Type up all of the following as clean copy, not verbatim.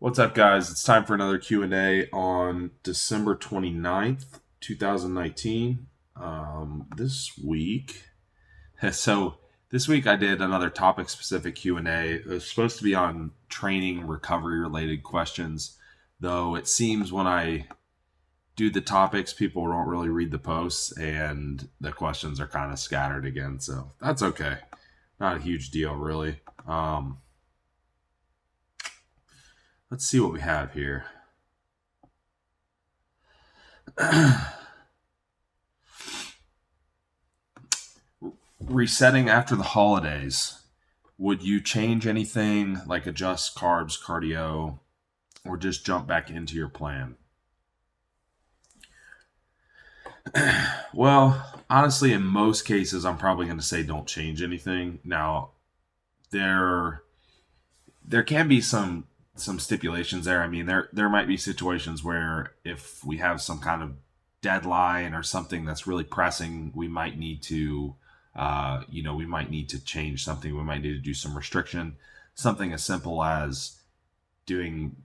What's up, guys? It's time for another Q&A on December 29th, 2019. This week I did another topic-specific Q&A. It was supposed to be on training, recovery-related questions, though it seems when I do the topics, people don't really read the posts, and the questions are kind of scattered again, so that's okay. Not a huge deal, really. Let's see what we have here. Resetting after the holidays. Would you change anything, like adjust carbs, cardio, or just jump back into your plan? Well, honestly, in most cases, I'm probably going to say don't change anything. Now, there can be some stipulations there. I mean, there might be situations where if we have some kind of deadline or something that's really pressing, we might need to, change something. We might need to do some restriction. Something as simple as doing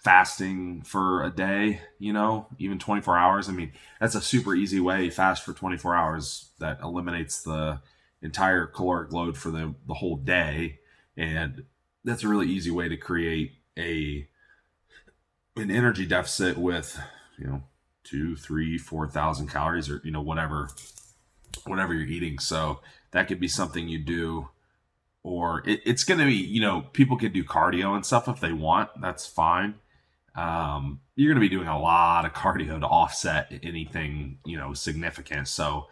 fasting for a day, even 24 hours. I mean, that's a super easy way. Fast for 24 hours. That eliminates the entire caloric load for the whole day. And that's a really easy way to create an energy deficit with 2, 3, 4,000 calories, or whatever you're eating. So that could be something you do. Or it's going to be, people can do cardio and stuff if they want. That's fine. You're going to be doing a lot of cardio to offset anything significant. So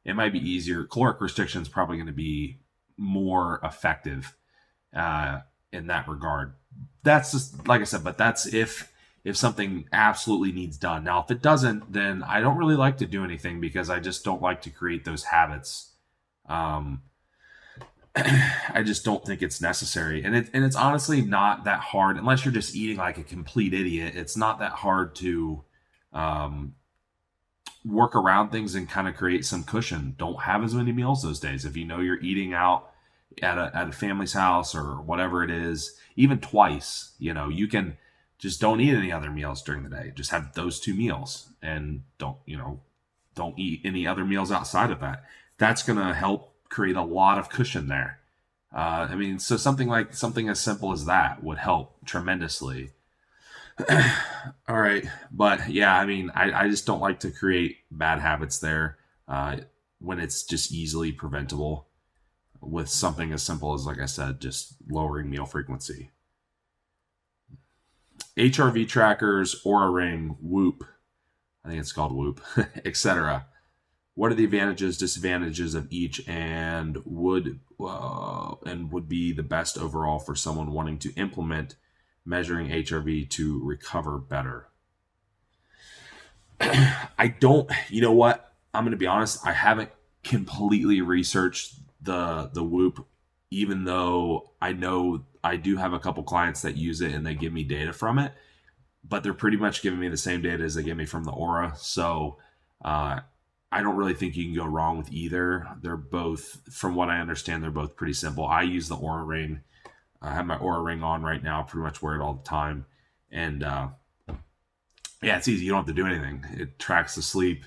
it might be easier. Caloric restriction is probably going to be more effective in that regard. That's just, like I said, but that's if something absolutely needs done. Now, if it doesn't, then I don't really like to do anything because I just don't like to create those habits. I just don't think it's necessary. And it's honestly not that hard, unless you're just eating like a complete idiot. It's not that hard to work around things and kind of create some cushion. Don't have as many meals those days. If you're eating out at a family's house or whatever it is, even twice, you can just don't eat any other meals during the day. Just have those 2 meals and don't eat any other meals outside of that. That's going to help create a lot of cushion there. So something as simple as that would help tremendously. All right. But yeah, I just don't like to create bad habits there when it's just easily preventable with something as simple as, like I said, just lowering meal frequency. HRV Trackers, Oura Ring, Whoop, I think it's called Whoop, etc. What are the advantages, disadvantages of each, and would be the best overall for someone wanting to implement measuring HRV to recover better? I don't, what? I'm going to be honest. I haven't completely researched the Whoop, even though I know I do have a couple clients that use it and they give me data from it, but they're pretty much giving me the same data as they give me from the Oura. So I don't really think you can go wrong with either. They're both, from what I understand, they're both pretty simple. I use the Oura Ring. I have my Oura Ring on right now, pretty much wear it all the time. And yeah, it's easy. You don't have to do anything. It tracks the sleep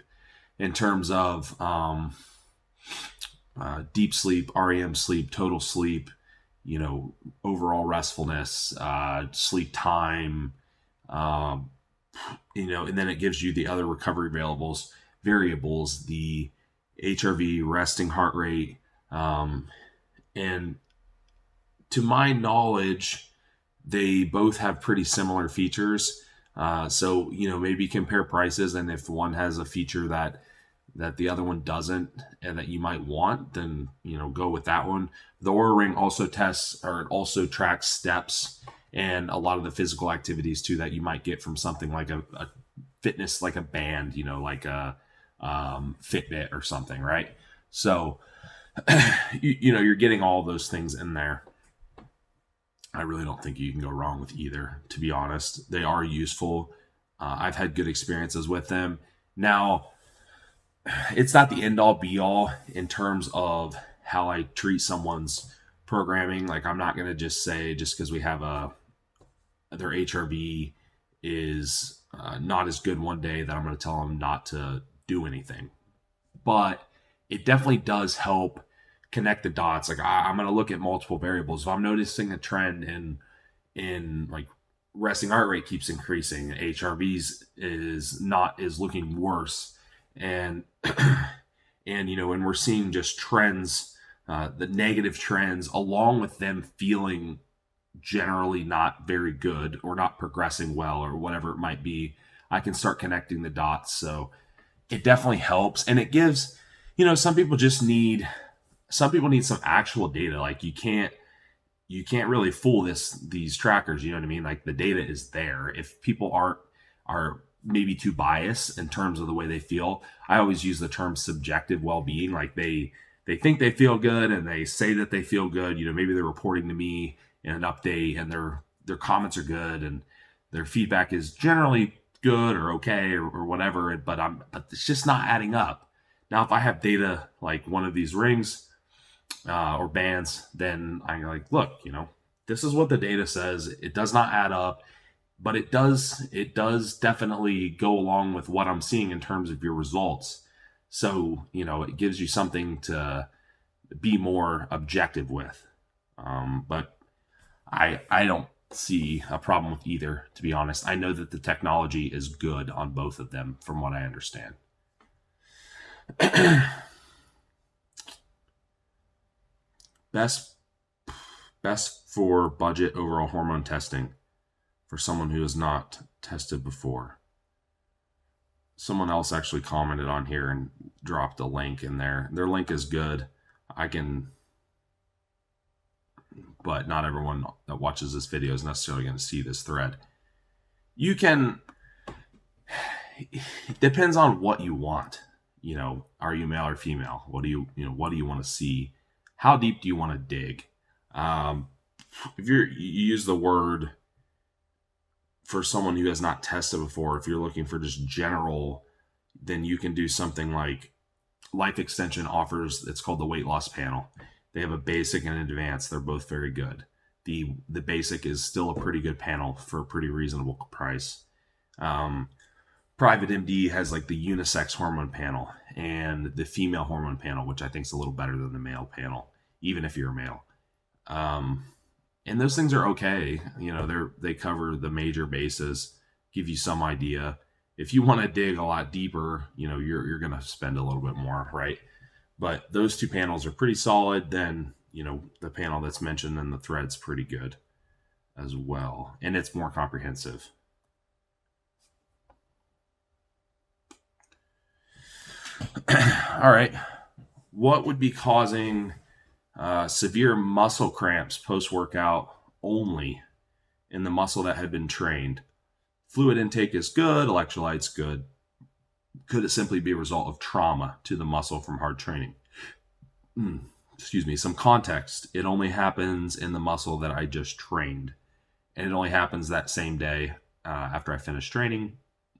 in terms of deep sleep, REM sleep, total sleep, overall restfulness, sleep time, and then it gives you the other recovery variables, the HRV, resting heart rate, and to my knowledge, they both have pretty similar features. So maybe compare prices, and if one has a feature that the other one doesn't and that you might want, then go with that one. The Oura Ring also tracks steps and a lot of the physical activities too that you might get from something like a fitness, like a band, like a Fitbit or something, right? So you're getting all those things in there. I really don't think you can go wrong with either, to be honest. They are useful. I've had good experiences with them. Now, it's not the end all be all in terms of how I treat someone's programming. Like, I'm not going to just say, just because we have a their HRV is not as good one day, that I'm going to tell them not to do anything. But it definitely does help connect the dots. Like I'm going to look at multiple variables. If I'm noticing a trend in like resting heart rate keeps increasing, HRVs is looking worse, and and and we're seeing just trends, the negative trends, along with them feeling generally not very good or not progressing well or whatever it might be. I can start connecting the dots. So it definitely helps, and it gives, some people need some actual data. Like you can't really fool these trackers. You know what I mean? Like the data is there. If people are maybe too biased in terms of the way they feel, I always use the term subjective well-being. Like they think they feel good and they say that they feel good. Maybe they're reporting to me in an update and their comments are good and their feedback is generally good or okay or whatever, but it's just not adding up. Now, if I have data like one of these rings or bands, then I'm like, look, this is what the data says. It does not add up, but it does definitely go along with what I'm seeing in terms of your results. So, it gives you something to be more objective with. But I don't see a problem with either, to be honest. I know that the technology is good on both of them from what I understand. Best for budget overall hormone testing for someone who has not tested before. Someone else actually commented on here and dropped a link in there. Their link is good. But not everyone that watches this video is necessarily going to see this thread. It depends on what you want. Are you male or female? What do you want to see? How deep do you want to dig? If you use the word for someone who has not tested before, if you're looking for just general, then you can do something like Life Extension offers. It's called the weight loss panel. They have a basic and an advanced. They're both very good. The basic is still a pretty good panel for a pretty reasonable price. Private MD has like the unisex hormone panel and the female hormone panel, which I think is a little better than the male panel, even if you're a male. And those things are okay. They cover the major bases, give you some idea. If you want to dig a lot deeper, you're going to spend a little bit more, right? But those two panels are pretty solid. Then, the panel that's mentioned in the thread's pretty good as well. And it's more comprehensive. All right. What would be causing severe muscle cramps post-workout only in the muscle that had been trained? Fluid intake is good. Electrolytes good. Could it simply be a result of trauma to the muscle from hard training? Excuse me. Some context. It only happens in the muscle that I just trained. And it only happens that same day after I finish training.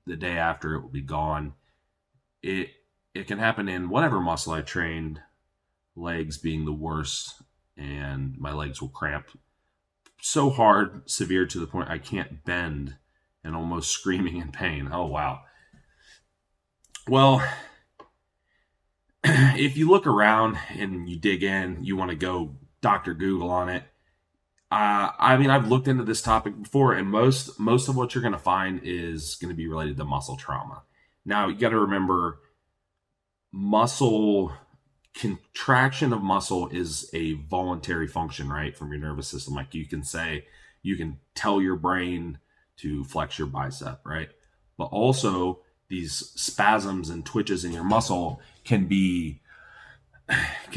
The day after, it will be gone. It can happen in whatever muscle I trained, legs being the worst, and my legs will cramp so hard, severe to the point I can't bend and almost screaming in pain. Oh, wow. Well, if you look around and you dig in, you want to go Dr. Google on it. I've looked into this topic before, and most of what you're going to find is going to be related to muscle trauma. Now, you got to remember, contraction of muscle is a voluntary function, right, from your nervous system. Like you can tell your brain to flex your bicep, right? But also these spasms and twitches in your muscle can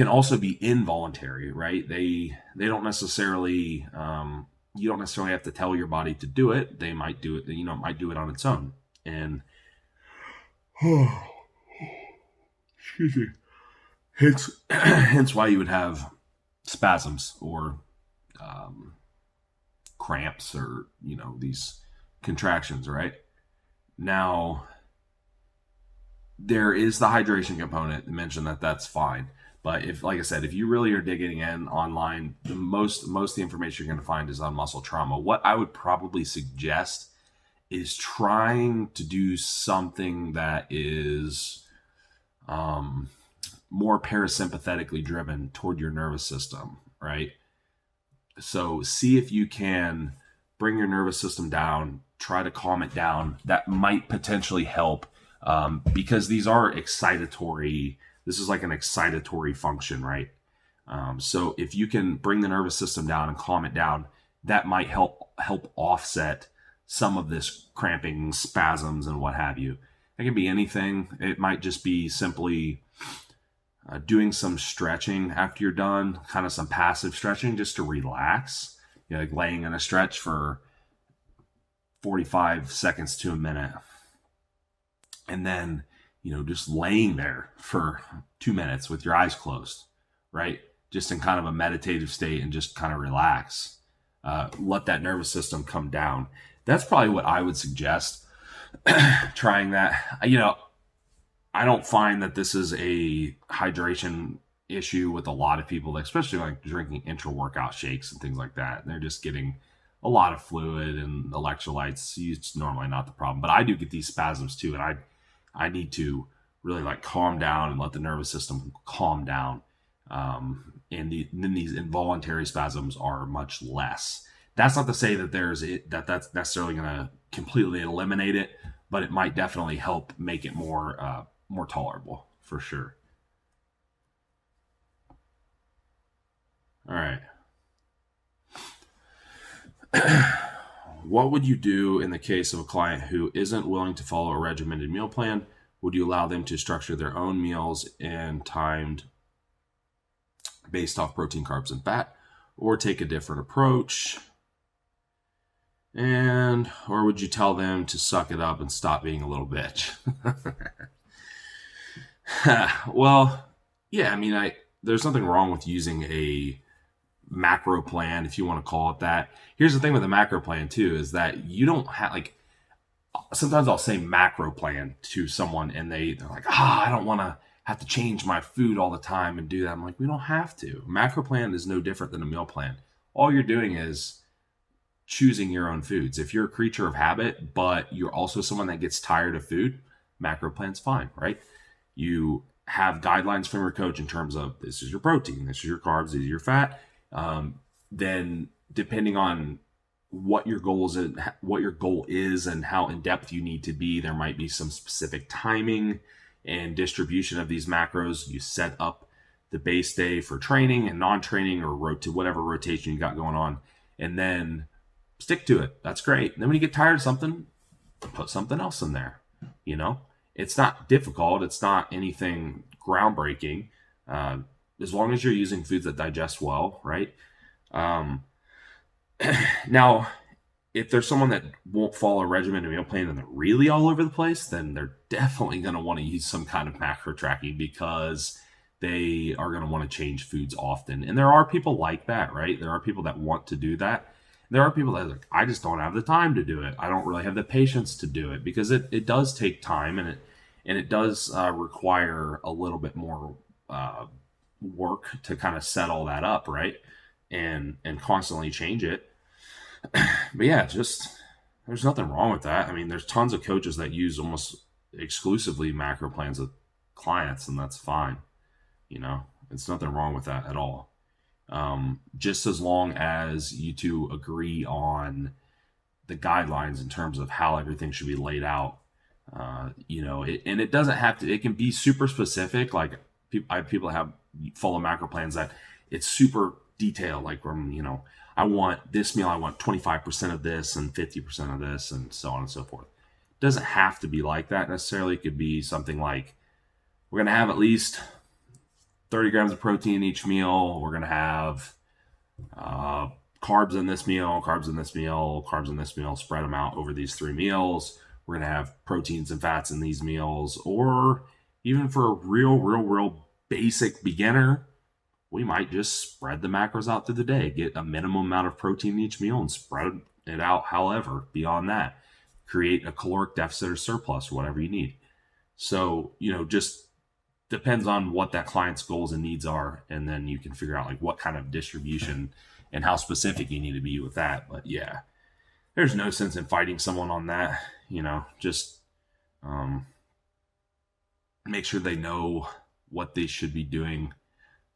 also be involuntary, right? They don't necessarily, you don't necessarily have to tell your body to do it. They might do it, it might do it on its own. And excuse me. Hence why you would have spasms or cramps or, these contractions, right? Now, there is the hydration component. I mentioned that's fine. But if, like I said, if you really are digging in online, the most of the information you're going to find is on muscle trauma. What I would probably suggest is trying to do something that is more parasympathetically driven toward your nervous system, right? So see if you can bring your nervous system down, try to calm it down. That might potentially help because these are excitatory. This is like an excitatory function, right? So if you can bring the nervous system down and calm it down, that might help offset some of this cramping, spasms, and what have you. It can be anything. It might just be simply doing some stretching after you're done, kind of some passive stretching just to relax. Like laying in a stretch for 45 seconds to a minute. And then, just laying there for 2 minutes with your eyes closed, right? Just in kind of a meditative state and just kind of relax. Let that nervous system come down. That's probably what I would suggest. Trying that. I don't find that this is a hydration issue with a lot of people, especially like drinking intra-workout shakes and things like that. They're just getting a lot of fluid and electrolytes. It's normally not the problem, but I do get these spasms too, and I need to really like calm down and let the nervous system calm down. And then these involuntary spasms are much less. That's not to say that that's necessarily going to completely eliminate it, but it might definitely help make it more tolerable for sure. All right. What would you do in the case of a client who isn't willing to follow a regimented meal plan? Would you allow them to structure their own meals and timed based off protein, carbs, and fat, or take a different approach? Or would you tell them to suck it up and stop being a little bitch? Well, yeah, there's nothing wrong with using a macro plan, if you want to call it that. Here's the thing with a macro plan too, is that you don't have, sometimes I'll say macro plan to someone and they're like, I don't want to have to change my food all the time and do that. I'm like, we don't have to. Macro plan is no different than a meal plan. All you're doing is choosing your own foods. If you're a creature of habit, but you're also someone that gets tired of food, macro plan's fine, right? You have guidelines from your coach in terms of this is your protein, this is your carbs, this is your fat. Then depending on what your goal is and how in depth you need to be, there might be some specific timing and distribution of these macros. You set up the base day for training and non-training or whatever rotation you got going on, and then stick to it. That's great. And then when you get tired of something, put something else in there. It's not difficult. It's not anything groundbreaking. As long as you're using foods that digest well, right? Now, if there's someone that won't follow a regimented meal plan and they're really all over the place, then they're definitely going to want to use some kind of macro tracking because they are going to want to change foods often. And there are people like that, right? There are people that want to do that. There are people that are like, I just don't have the time to do it. I don't really have the patience to do it because it does take time and it does require a little bit more work to kind of set all that up, right? And constantly change it. But yeah, there's nothing wrong with that. There's tons of coaches that use almost exclusively macro plans with clients, and that's fine. It's nothing wrong with that at all. Just as long as you two agree on the guidelines in terms of how everything should be laid out. And it doesn't have to, it can be super specific. Like people have follow macro plans that it's super detailed, like from, I want this meal, I want 25% of this and 50% of this and so on and so forth. It doesn't have to be like that necessarily. It could be something like, we're going to have at least 30 grams of protein in each meal. We're going to have carbs in this meal, carbs in this meal, carbs in this meal, spread them out over these 3 meals. We're going to have proteins and fats in these meals. Or even for a real basic beginner, we might just spread the macros out through the day, get a minimum amount of protein in each meal and spread it out however beyond that. Create a caloric deficit or surplus or whatever you need. So, just depends on what that client's goals and needs are, and then you can figure out like what kind of distribution and how specific you need to be with that. But yeah, there's no sense in fighting someone on that. Just make sure they know what they should be doing,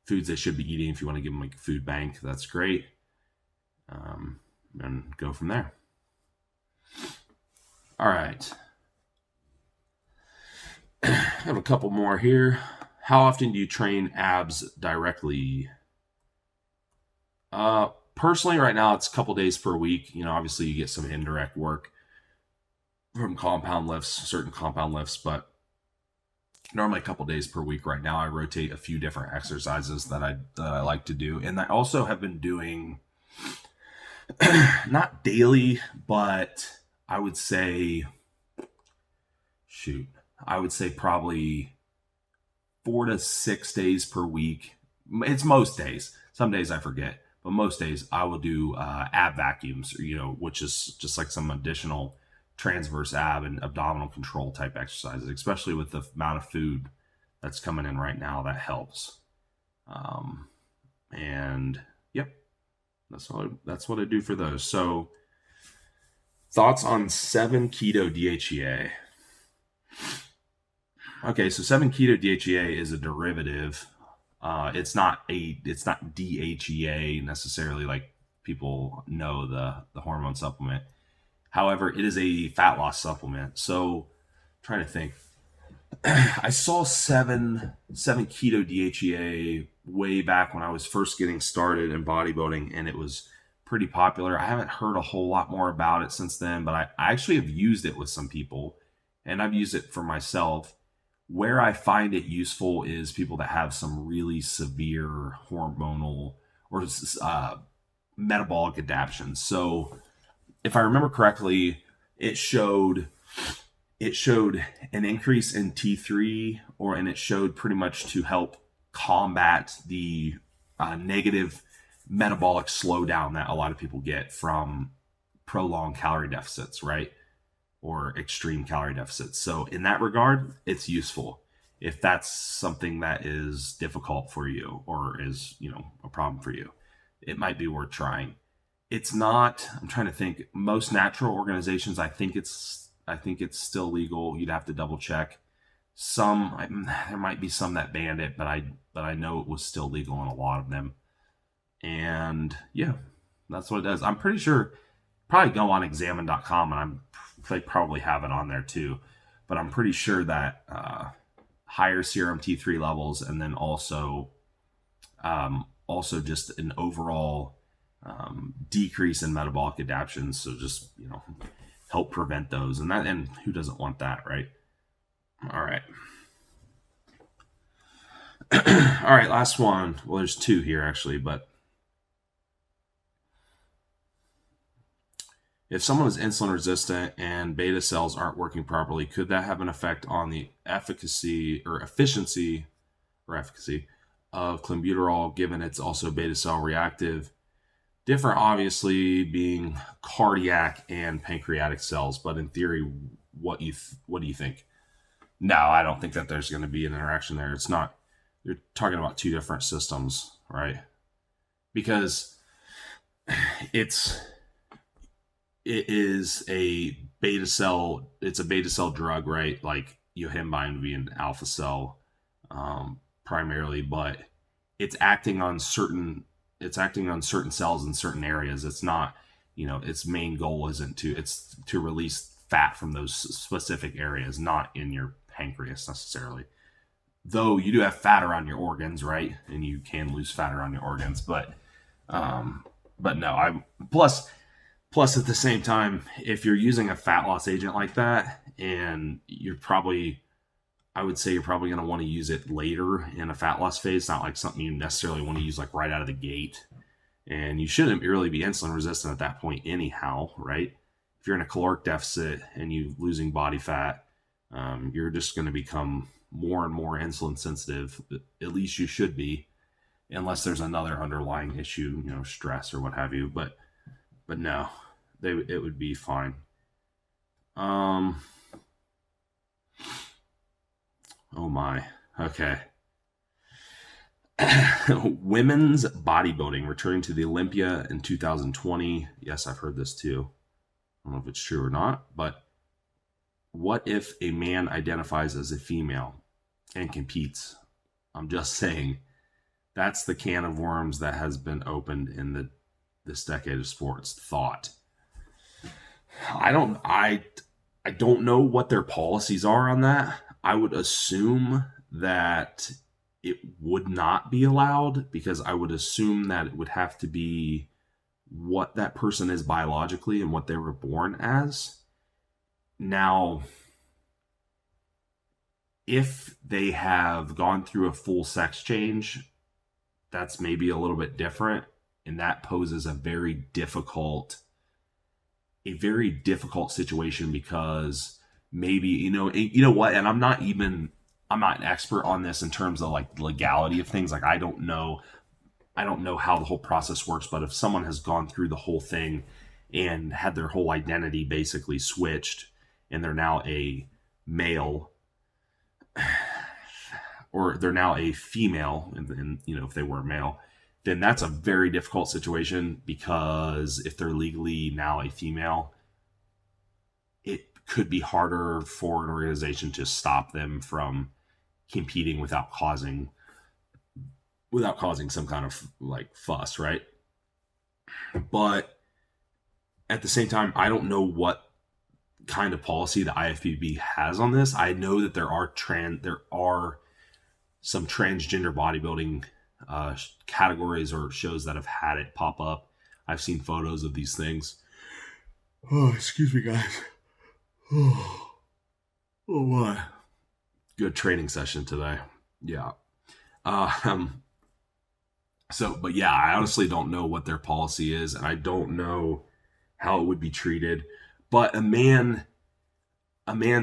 foods they should be eating. If you want to give them like a food bank, that's great. And go from there. All right. I have a couple more here. How often do you train abs directly? Personally, right now it's a couple days per week. Obviously you get some indirect work from certain compound lifts, but normally a couple days per week. Right now I rotate a few different exercises that I like to do. And I also have been doing not daily, but I would say probably 4 to 6 days per week. It's most days. Some days I forget, but most days I will do ab vacuums, which is just like some additional transverse ab and abdominal control type exercises, especially with the amount of food that's coming in right now. That helps. And yep, that's what I do for those. So thoughts on 7 keto DHEA. Okay, so 7 keto DHEA is a derivative. It's not DHEA necessarily like people know, the hormone supplement. However, it is a fat loss supplement. So I'm trying to think. I saw 7 keto DHEA way back when I was first getting started in bodybuilding, and it was pretty popular. I haven't heard a whole lot more about it since then, but I actually have used it with some people, and I've used it for myself. Where I find it useful is people that have some really severe hormonal or metabolic adaptations. So if I remember correctly, it showed an increase in T3, and it showed pretty much to help combat the negative metabolic slowdown that a lot of people get from prolonged calorie deficits, right? Or extreme calorie deficits. So in that regard, it's useful. If that's something that is difficult for you or is, a problem for you, it might be worth trying. It's not, I'm trying to think, most natural organizations, I think it's still legal. You'd have to double check. There might be some that banned it, but I know it was still legal in a lot of them. And yeah, that's what it does. I'm pretty sure, probably go on examine.com, and they probably have it on there too, but I'm pretty sure that higher serum T3 levels, and then also just an overall decrease in metabolic adaptions. So just, help prevent those, and who doesn't want that, right? All right. All right, last one. Well, there's 2 here actually, but if someone is insulin resistant and beta cells aren't working properly, could that have an effect on the efficacy of clenbuterol, given it's also beta cell reactive? Different, obviously, being cardiac and pancreatic cells, but in theory, what do you think? No, I don't think that there's going to be an interaction there. It's not. You're talking about 2 different systems, right? Because it is a beta cell. It's a beta cell drug, right? Like yohimbine would be an alpha cell primarily, but it's acting on certain cells in certain areas. It's not, its main goal it's to release fat from those specific areas, not in your pancreas necessarily. Though you do have fat around your organs, right? And you can lose fat around your organs, but no, plus at the same time, if you're using a fat loss agent like that, and I would say you're probably going to want to use it later in a fat loss phase, not like something you necessarily want to use like right out of the gate. And you shouldn't really be insulin resistant at that point anyhow, right? If you're in a caloric deficit and you're losing body fat, you're just going to become more and more insulin sensitive. At least you should be, unless there's another underlying issue, stress or what have you. But no, it would be fine. Oh my. Okay. Women's bodybuilding returning to the Olympia in 2020. Yes, I've heard this too. I don't know if it's true or not, but what if a man identifies as a female and competes? I'm just saying that's the can of worms that has been opened in this decade of sports thought. I don't know what their policies are on that. I would assume that it would not be allowed, because I would assume that it would have to be what that person is biologically and what they were born as. Now, if they have gone through a full sex change, that's maybe a little bit different, and that poses a very difficult situation, because maybe, you know what, and I'm not an expert on this in terms of like legality of things. Like I don't know how the whole process works, but if someone has gone through the whole thing and had their whole identity basically switched and they're now a male, or they're now a female, and if they were male, then that's a very difficult situation, because if they're legally now a female, it could be harder for an organization to stop them from competing without causing some kind of like fuss, right? But at the same time, I don't know what kind of policy the IFBB has on this. I know that there are some transgender bodybuilding categories or shows that have had it pop up. I've seen photos of these things. Oh, excuse me, guys. Oh, what? Good training session today. Yeah. But yeah, I honestly don't know what their policy is, and I don't know how it would be treated. But a man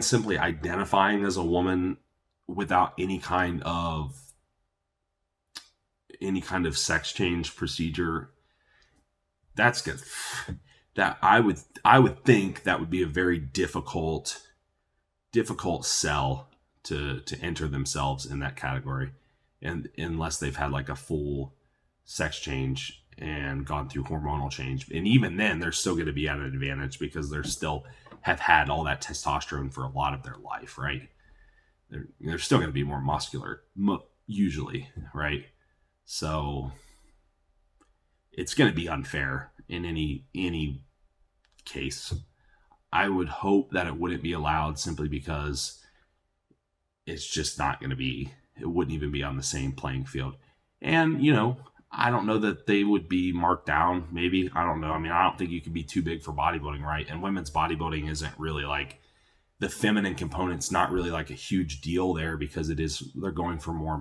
simply identifying as a woman without any kind of sex change procedure, that's good. That I would think that would be a very difficult sell to enter themselves in that category, and unless they've had like a full sex change and gone through hormonal change. And even then, they're still going to be at an advantage, because they're still have had all that testosterone for a lot of their life, right? They're still going to be more muscular, usually, right? So it's going to be unfair in any case. I would hope that it wouldn't be allowed, simply because it's just not going to be, it wouldn't even be on the same playing field. And, I don't know that they would be marked down. Maybe. I don't know. I mean, I don't think you could be too big for bodybuilding, right? And women's bodybuilding isn't really like, the feminine component's not really like a huge deal there, because they're going for more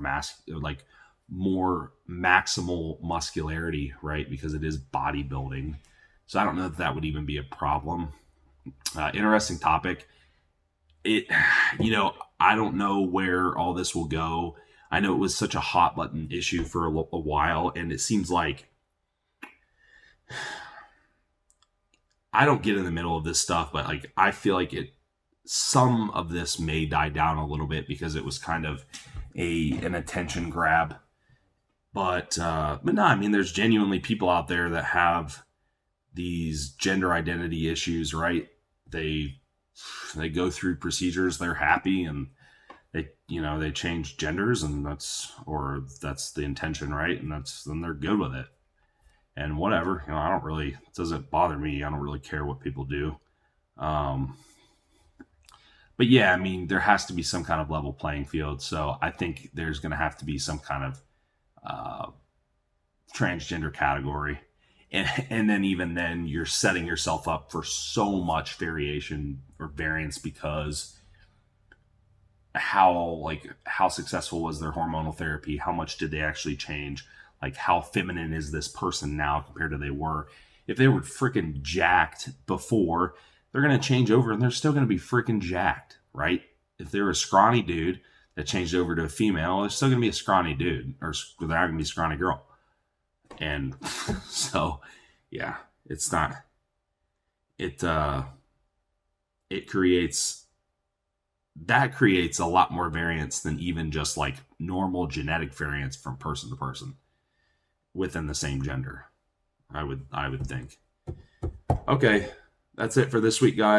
more maximal muscularity, right? Because it is bodybuilding. So I don't know that would even be a problem. Interesting topic. I don't know where all this will go. I know it was such a hot button issue for a while, and it seems like I don't get in the middle of this stuff, but like I feel like some of this may die down a little bit, because it was kind of an attention grab. But no, I mean, there's genuinely people out there that have these gender identity issues, right? They go through procedures, they're happy, and they change genders, and that's the intention, right? And then they're good with it, and whatever. It doesn't bother me. I don't really care what people do. But yeah, I mean, there has to be some kind of level playing field. So I think there's going to have to be some kind of transgender category. And then even then, you're setting yourself up for so much variation or variance, because how successful was their hormonal therapy? How much did they actually change? Like, how feminine is this person now compared to they were? If they were freaking jacked before, they're going to change over and they're still going to be freaking jacked, right? If they're a scrawny dude that changed over to a female, they're still going to be a scrawny dude, or they're not going to be a scrawny girl. And so, yeah, it's not, it creates that creates a lot more variance than even just like normal genetic variance from person to person within the same gender. I would think. Okay, that's it for this week, guys.